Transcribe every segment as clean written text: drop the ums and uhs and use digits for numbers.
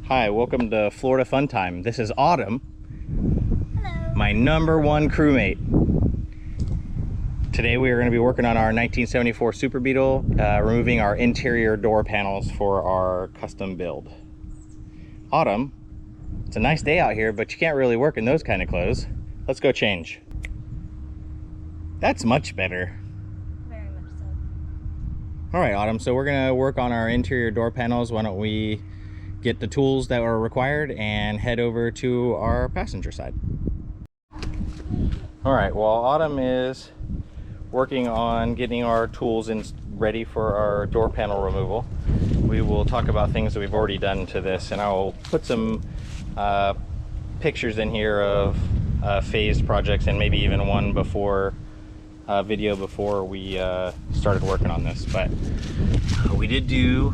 Hi, welcome to Florida Fun Time. This is Autumn. Hello. My #1 crewmate. Today we are going to be working on our 1974 Super Beetle, removing our interior door panels for our custom build. Autumn, it's a nice day out here, but you can't really work in those kind of clothes. Let's go change. That's much better. Very much so. All right, Autumn, so we're going to work on our interior door panels. Why don't we get the tools that are required and head over to our passenger side. All right, while Autumn is working on getting our tools ready for our door panel removal, we will talk about things that we've already done to this, and I'll put some pictures in here of phased projects and maybe even one before video before we started working on this. But we did do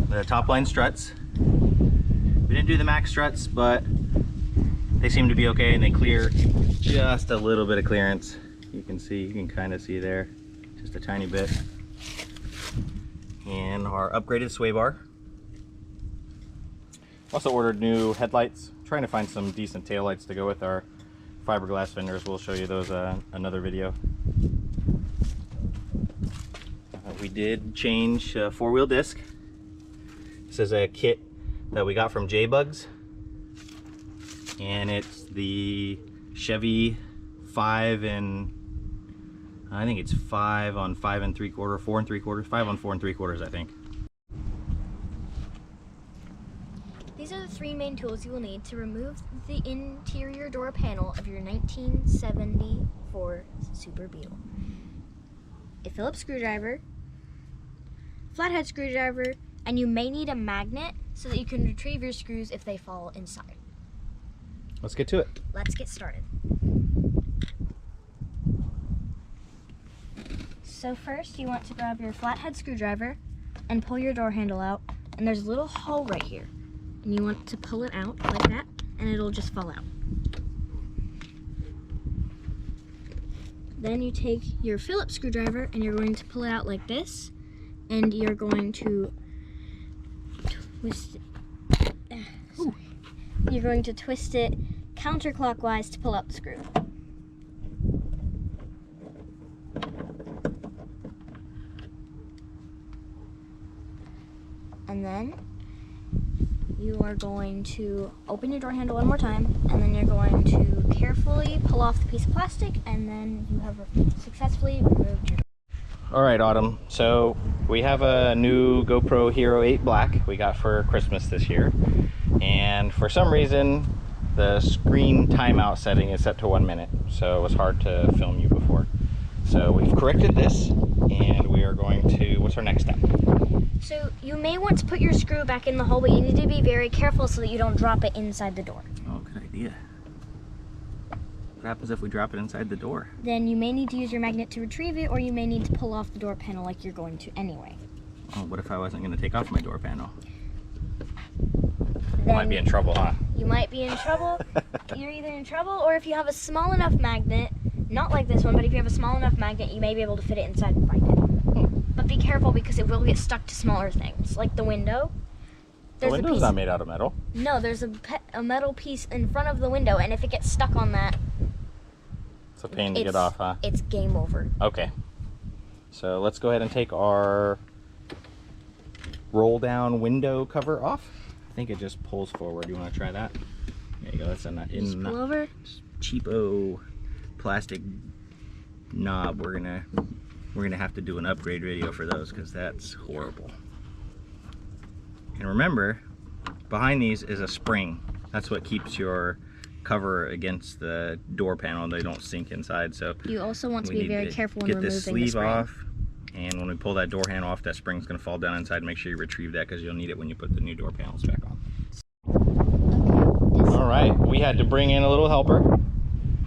the top line struts. We didn't do the max struts, but they seem to be okay, and they clear just a little bit of clearance. You can kind of see there, just a tiny bit. And our upgraded sway bar. Also ordered new headlights, trying to find some decent taillights to go with our fiberglass fenders. We'll show you those another video. We did change four-wheel disc. This is a kit that we got from J-Bugs, and it's the Chevy 5 and I think it's 5 on 5 3/4, 4 3/4, 5 on 4 3/4, I think. These are the three main tools you will need to remove the interior door panel of your 1974 Super Beetle. A Phillips screwdriver, flathead screwdriver, and you may need a magnet so that you can retrieve your screws if they fall inside. Let's get to it. Let's get started. So first you want to grab your flathead screwdriver and pull your door handle out, and there's a little hole right here. And you want to pull it out like that, and it'll just fall out. Then you take your Phillips screwdriver and you're going to pull it out like this, and you're going to twist it. You're going to twist it counterclockwise to pull out the screw. And then you are going to open your door handle one more time, and then you're going to carefully pull off the piece of plastic, and then you have successfully removed your door. All right, Autumn, so we have a new GoPro Hero 8 Black we got for Christmas this year, and for some reason the screen timeout setting is set to 1 minute, so it was hard to film you before. So we've corrected this, and we are going to, what's our next step? So you may want to put your screw back in the hole, but you need to be very careful so that you don't drop it inside the door. Oh, good idea. What happens if we drop it inside the door? Then you may need to use your magnet to retrieve it, or you may need to pull off the door panel like you're going to anyway. Oh, what if I wasn't going to take off my door panel? Then Might be in trouble, huh? You might be in trouble. You're either in trouble, or if you have a small enough magnet, not like this one, but if you have a small enough magnet, you may be able to fit it inside and find it. But be careful, because it will get stuck to smaller things, like the window. The window's not made out of metal. No, there's a metal piece in front of the window, and if it gets stuck on that, it's a pain to get off, huh? It's game over. Okay. So let's go ahead and take our roll down window cover off. I think it just pulls forward. You want to try that? There you go. That's Just pull over. Cheapo plastic knob. We're gonna have to do an upgrade video for those, because that's horrible. And remember, behind these is a spring. That's what keeps your cover against the door panel. They don't sink inside. So you also want to be very careful when removing the spring. Get this sleeve off, and when we pull that door handle off, that spring's going to fall down inside. Make sure you retrieve that, because you'll need it when you put the new door panels back on. All right, we had to bring in a little helper.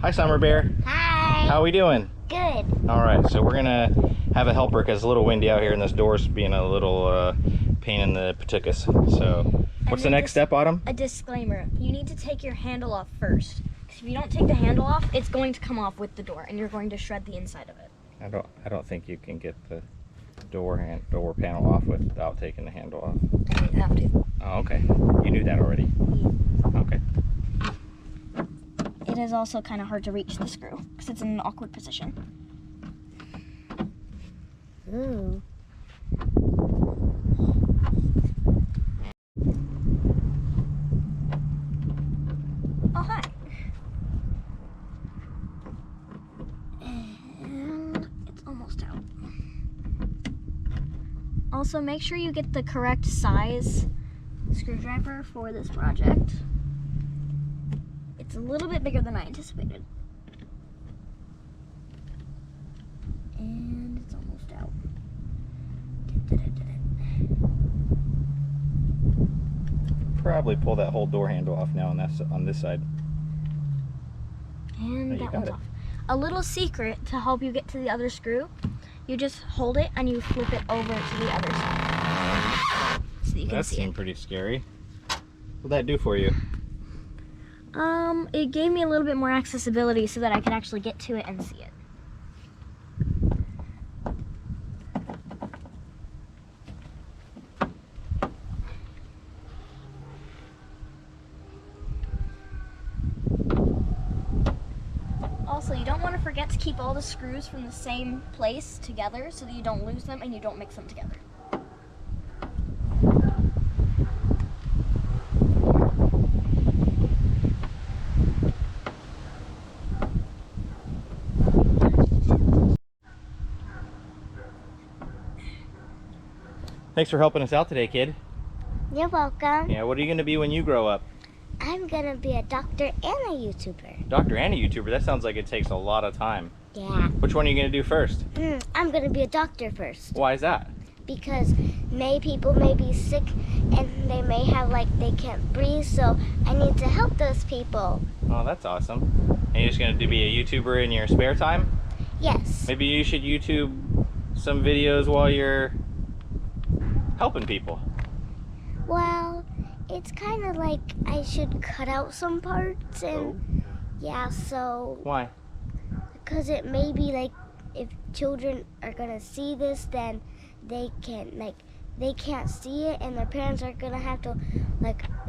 Hi, Summer Bear. Hi. How are we doing? Good. All right, so we're gonna have a helper because it's a little windy out here, and this door's being a little pain in the patookus. So, what's the next step, Autumn? A disclaimer: you need to take your handle off first. Because if you don't take the handle off, it's going to come off with the door, and you're going to shred the inside of it. I don't think you can get the door panel off without taking the handle off? I didn't have to. Oh, okay. You knew that already. Yeah. Okay. It is also kind of hard to reach the screw because it's in an awkward position. Ooh. Oh, hi. And it's almost out. Also, make sure you get the correct size screwdriver for this project. It's a little bit bigger than I anticipated. And it's almost out. Probably pull that whole door handle off now, and that's on this side. And Oh, you that got one's it. off. A little secret to help you get to the other screw, you just hold it and you flip it over to the other side. So that you can That see seemed it. pretty scary. What'd that do for you? It gave me a little bit more accessibility so that I could actually get to it and see it. Also, you don't want to forget to keep all the screws from the same place together so that you don't lose them and you don't mix them together. Thanks for helping us out today, kid. You're welcome. Yeah, what are you going to be when you grow up? I'm gonna be a doctor and a YouTuber. Doctor and a YouTuber? That sounds like it takes a lot of time. Yeah. Which one are you going to do first? I'm gonna be a doctor first Why is that? because people may be sick and they may have they can't breathe, so I need to help those people. Oh, that's awesome. And you're just going to be a YouTuber in your spare time? Yes. Maybe you should YouTube some videos while you're helping people. Well, it's kind of like I should cut out some parts and yeah, so Why? because it may be if children are gonna see this, then they can't see it, and their parents are gonna have to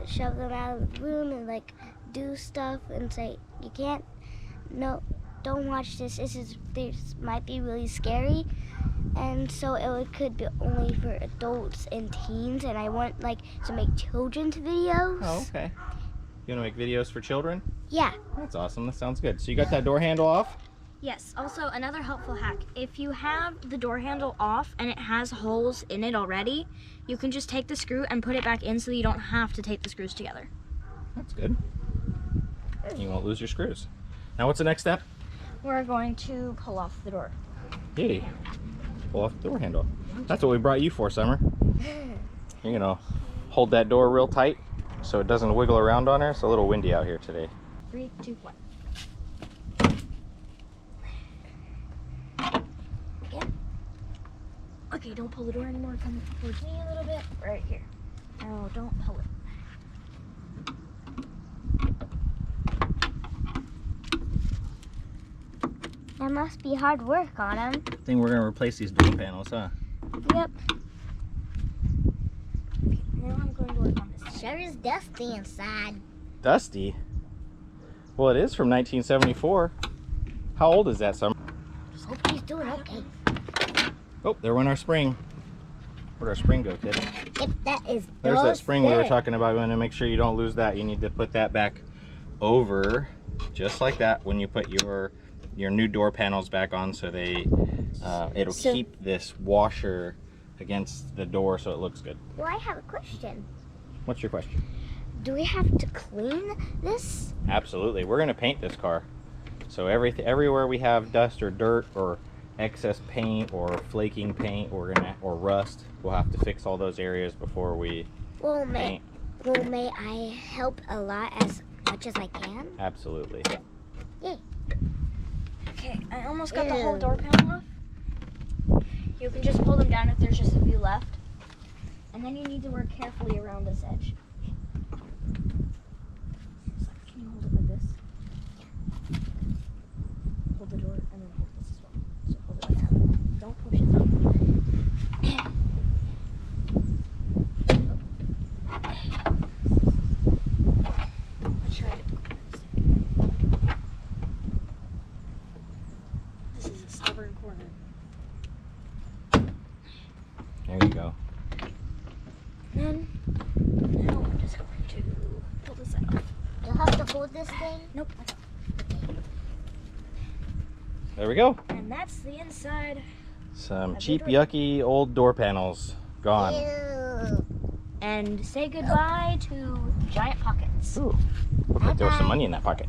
shove them out of the room and do stuff and say you can't, no, don't watch this. This might be really scary, and so could be only for adults and teens, and I want to make children's videos. Oh, okay. You want to make videos for children? Yeah. That's awesome. That sounds good. So you got that door handle off? Yes, also another helpful hack. If you have the door handle off and it has holes in it already, you can just take the screw and put it back in so you don't have to tape the screws together. That's good. You won't lose your screws. Now what's the next step? We're going to pull off the door. Yay. Pull off the door handle. That's what we brought you for, Summer. You're gonna hold that door real tight so it doesn't wiggle around on her. It's a little windy out here today. 3, 2, 1. Okay, don't pull the door anymore. Come towards me a little bit. Right here. No, don't pull it. That must be hard work on them. I think we're gonna replace these door panels, huh? Yep. Okay, now I'm going to work on this. Sure is dusty inside. Dusty? Well, it is from 1974. How old is that, Summer? Just hope he's doing okay. Oh, there went our spring. Where'd our spring go, kid? Yep, that is There's that spring we were there. talking about. You want to make sure you don't lose that. You need to put that back over, just like that, when you put your new door panels back on, so it'll keep this washer against the door so it looks good. Well, I have a question. What's your question? Do we have to clean this? Absolutely. We're going to paint this car. So everywhere we have dust or dirt or excess paint or flaking paint or rust, we'll have to fix all those areas before we paint. May I help a lot as much as I can? Absolutely. Yay. Okay, I almost got the whole door panel off. You can just pull them down if there's just a few left. And then you need to work carefully around this edge. Can you hold it like this? Hold the door and then hold this as well. So hold it like that. Don't push it down. corner. There you go. And then, now I'm just going to pull this out. You'll have to hold this thing. Nope. There we go. And that's the inside. Some Have cheap, you tried- yucky old door panels gone. Ew. And say goodbye to giant pockets. Ooh, looks like there was some Bye-bye. money in that pocket.